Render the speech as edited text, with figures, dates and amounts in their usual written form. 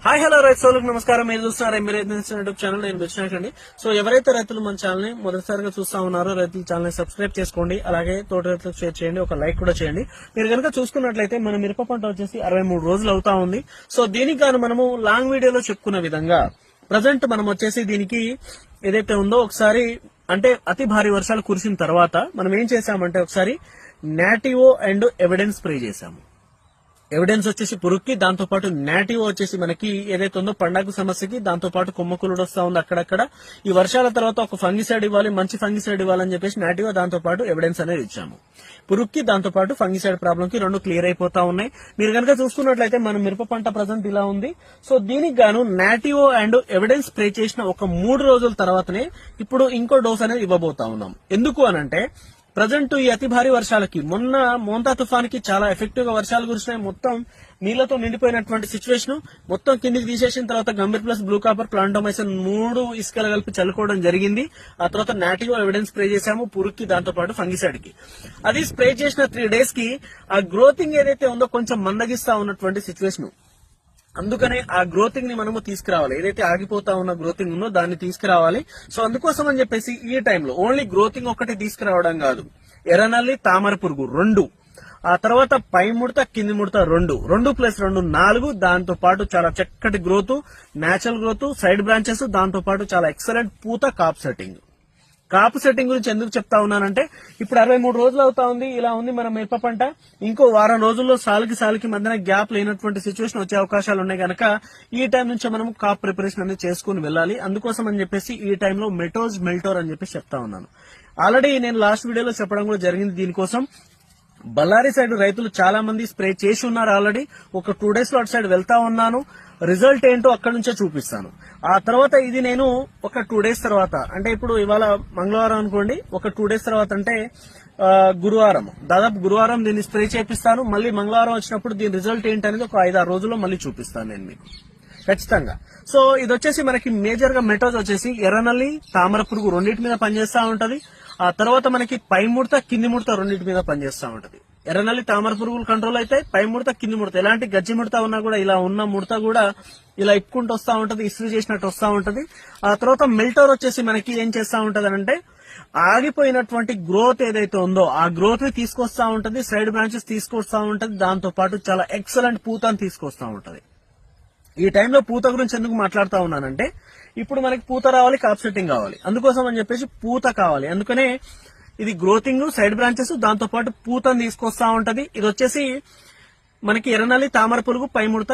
Hi hello రైతులకు నమస్కారం. మీరు చూస్తున్నారు యూట్యూబ్ ఛానల్. నేను వచ్చినాకండి. సో ఎవరైతే రైతులు మన ఛానల్ ని మొదటిసారిగా చూస్తా ఉన్నారో రైతుల ఛానల్ ని సబ్స్క్రైబ్ చేసుకోండి. అలాగే తోటి రైతులకు షేర్ చేయండి, ఒక లైక్ కూడా చేయండి. మీరు కనుక చూసుకున్నట్లయితే మన మిరప పంట వచ్చేసి 63 రోజులు అవుతా ఉంది. సో దీనికి గాను మనము లాంగ్ వీడియోలో చెప్పుకున్న విధంగా ప్రజెంట్ మనం వచ్చేసి దీనికి ఏదైతే ఉందో ఒకసారి అంటే అతి భారీ వర్షాలు కురిసిన తర్వాత మనం ఏం చేశామంటే ఒకసారి నాటివో అండ్ ఎవిడెన్స్ స్ప్రే చేశాము. ఎవిడెన్స్ వచ్చేసి పురుగుకి, దాంతో పాటు నాటివ్ వచ్చేసి మనకి ఏదైతే ఉందో పండాకు సమస్యకి, దాంతో పాటు కొమ్మకులుడు వస్తా ఉంది అక్కడక్కడ. ఈ వర్షాల తర్వాత ఒక ఫంగిసైడ్ ఇవ్వాలి, మంచి ఫంగిసైడ్ ఇవ్వాలని చెప్పేసి నాటివ్ దాంతో పాటు ఎవిడెన్స్ అనేది ఇచ్చాము. పురుగుకి దాంతో పాటు ఫంగిసైడ్ ప్రాబ్లం కి రెండు క్లియర్ అయిపోతా ఉన్నాయి. మీరు కనుక చూసుకున్నట్లయితే మన మిరప పంట ప్రజెంట్ ఇలా ఉంది. సో దీనికి గాను నాటివో అండ్ ఎవిడెన్స్ స్ప్రే చేసిన ఒక 3 రోజుల తర్వాతనే ఇప్పుడు ఇంకో డోస్ అనేది ఇవ్వబోతా ఉన్నాం. ఎందుకు అనంటే ప్రజెంట్ ఈ అతి భారీ వర్షాలకి మొన్న మోంతా తుఫాన్కి చాలా ఎఫెక్టివ్ గా వర్షాలు కురిసినాయి. మొత్తం నీళ్లతో నిండిపోయినటువంటి సిచ్యువేషన్ మొత్తం కిందికి తీసేసిన తర్వాత Gambhir plus blue copper Plantomycin 3 ఇసుకలు కలిపి చల్లుకోవడం జరిగింది. ఆ తర్వాత నాటివ్ ఎవిడెన్స్ స్ప్రే చేశాము పురుగుకి, దాంతో పాటు ఫంగిసైడ్ కి. అది స్ప్రే చేసిన 3 డేస్ కి ఆ గ్రోతింగ్ ఏదైతే ఉందో కొంచెం మందగిస్తా ఉన్నటువంటి సిచ్యువేషన్. అందుకనే ఆ గ్రోతింగ్ ని మనము తీసుకురావాలి. ఏదైతే ఆగిపోతా ఉన్న గ్రోతింగ్ ఉందో దాన్ని తీసుకురావాలి. సో అందుకోసం అని చెప్పేసి ఈ టైంలో ఓన్లీ గ్రోతింగ్ ఒకటి తీసుకురావడం కాదు, ఎర్రనల్లి తామర పురుగు 2, ఆ తర్వాత పై ముడత కింది ముడత 2 ప్లస్ 2 4, దాంతో పాటు చాలా చక్కటి growth, natural growth, side branches, దాంతో పాటు చాలా ఎక్సలెంట్ పూత, కాప్ సెట్టింగ్. కాపు సెట్టింగ్ గురించి ఎందుకు చెప్తా ఉన్నానంటే ఇప్పుడు 63 రోజులు అవుతా ఉంది. ఇలా ఉంది మన మిరప పంట. ఇంకో వారం రోజుల్లో సాలుకి మధ్యన గ్యాప్ లేనటువంటి సిచ్యువేషన్ వచ్చే అవకాశాలు ఉన్నాయి కనుక ఈ టైం నుంచే మనం కాప్ ప్రిపరేషన్ అనేది చేసుకుని వెళ్ళాలి. అందుకోసం అని చెప్పేసి ఈ టైంలో మెల్టోర్ అని చెప్పేసి చెప్తా ఉన్నాను. ఆల్రెడీ నేను లాస్ట్ వీడియోలో చెప్పడం కూడా జరిగింది. దీనికోసం బళ్ళారి సైడ్ రైతులు చాలా మంది స్ప్రే చేసి ఉన్నారు ఆల్రెడీ. ఒక 2 డేస్ లో అటు సైడ్ వెళ్తా ఉన్నాను. రిజల్ట్ ఏంటో అక్కడ నుంచే చూపిస్తాను. ఆ తర్వాత ఇది నేను ఒక 2 డేస్ తర్వాత, అంటే ఇప్పుడు ఇవాళ మంగళవారం అనుకోండి, ఒక 2 డేస్ తర్వాత అంటే గురువారం, దాదాపు గురువారం దీన్ని స్ప్రే చేపిస్తాను. మళ్ళీ మంగళవారం వచ్చినప్పుడు దీని రిజల్ట్ ఏంటనేది ఒక 5-6 రోజుల్లో మళ్ళీ చూపిస్తాను నేను మీకు ఖచ్చితంగా. సో ఇది వచ్చేసి మనకి మేజర్ గా మెటోజ్ వచ్చేసి ఎర్రనల్లి తామర పురుగు రెండింటి మీద పనిచేస్తా ఉంటది. ఆ తర్వాత మనకి పై ముడత కింది ముడత రెండింటి మీద పనిచేస్తా ఉంటది. ఎర్రనల్లి తామర పురుగులు కంట్రోల్ అయితే పై ముడత కింది ముడత, ఎలాంటి గజ్జి ముడత ఉన్నా కూడా ఇలా ఉన్న ముడత కూడా ఇలా ఇప్పుకుంటూ వస్తా ఉంటది, ఇస్త్రీ చేసినట్టు వస్తా ఉంటది. ఆ తర్వాత మెల్టోర్ వచ్చేసి మనకి ఏం చేస్తా ఉంటది అంటే ఆగిపోయినటువంటి గ్రోత్ ఏదైతే ఉందో ఆ గ్రోత్ ని తీసుకొస్తా ఉంటది, సైడ్ బ్రాంచెస్ తీసుకొస్తా ఉంటది, దాంతో పాటు చాలా ఎక్సలెంట్ పూతని తీసుకొస్తా ఉంటది. ఈ టైంలో పూత గురించి ఎందుకు మాట్లాడుతా ఉన్నానంటే ఇప్పుడు మనకి పూత రావాలి, కాప్ సెట్టింగ్ కావాలి. అందుకోసం అని చెప్పేసి పూత కావాలి. అందుకనే ఇది గ్రోతింగ్, సైడ్ బ్రాంచెస్, దాంతో పాటు పూతను తీసుకొస్తా ఉంటది. ఇది వచ్చేసి మనకి ఎర్రనల్లి తామర పురుగు, పై ముడత